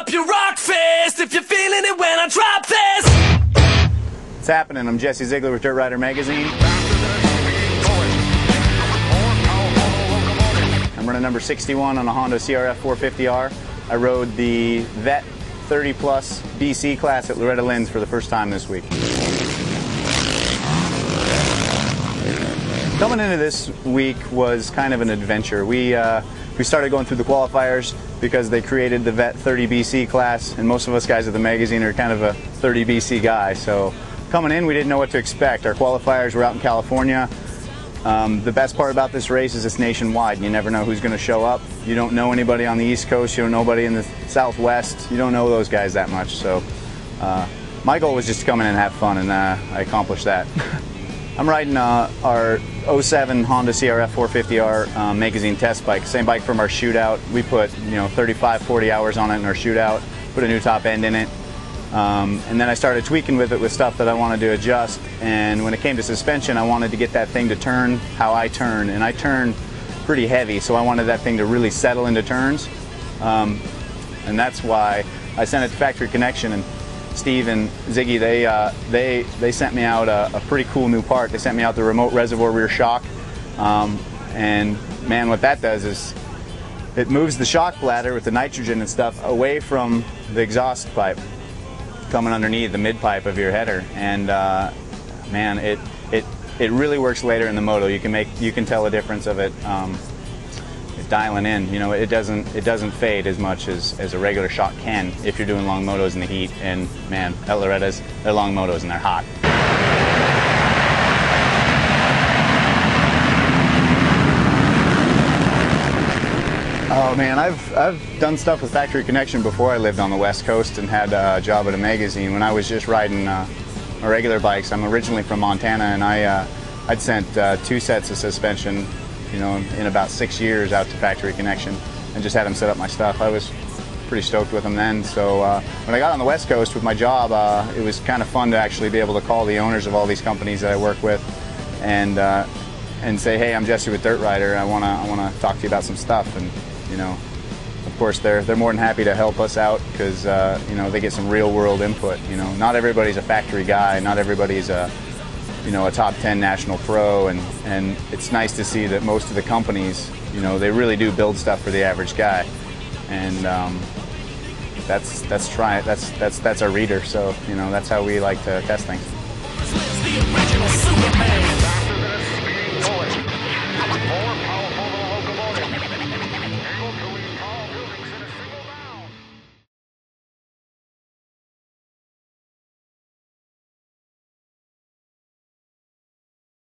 up your rock fist if you're feeling it when I drop this. What's happening? I'm Jesse Ziegler with DirtRider magazine. I'm running number 61 on a Honda CRF 450R. I rode the Vet 30 Plus BC class at Loretta Lynn's for the first time this week. Coming into this week was kind of an adventure. We started going through the qualifiers because they created the Vet 30 BC class, and most of us guys at the magazine are kind of a 30 BC guy. So coming in, we didn't know what to expect. Our qualifiers were out in California. The best part about this race is it's nationwide. You never know who's going to show up. You don't know anybody on the East Coast. You don't know anybody in the Southwest. You don't know those guys that much. So my goal was just to come in and have fun, and I accomplished that. I'm riding our 07 Honda CRF 450R magazine test bike, same bike from our shootout. We put 35, 40 hours on it in our shootout, put a new top end in it, and then I started tweaking with it with stuff that I wanted to adjust. And when it came to suspension, I wanted to get that thing to turn how I turn, and I turn pretty heavy, so I wanted that thing to really settle into turns, and that's why I sent it to Factory Connection. And Steve and Ziggy, they sent me out a pretty cool new part. They sent me out the remote reservoir rear shock, and man, what that does is it moves the shock bladder with the nitrogen and stuff away from the exhaust pipe coming underneath the mid pipe of your header, and man, it really works later in the moto. You can tell a difference of it. Dialing in, it doesn't fade as much as a regular shock can if you're doing long motos in the heat. And man, at Loretta's, they're long motos and they're hot. Oh man, I've done stuff with Factory Connection before I lived on the West Coast and had a job at a magazine. When I was just riding my regular bikes, I'm originally from Montana, and I'd sent 2 sets of suspension in about 6 years out to Factory Connection and just had them set up my stuff. I was pretty stoked with them then. So when I got on the West Coast with my job, it was kind of fun to actually be able to call the owners of all these companies that I work with and say, hey, I'm Jesse with DirtRider. I wanna talk to you about some stuff. And of course they're more than happy to help us out because they get some real world input. Not everybody's a factory guy. Not everybody's a top 10 national pro, and it's nice to see that most of the companies, they really do build stuff for the average guy, and that's our reader. So that's how we like to test things.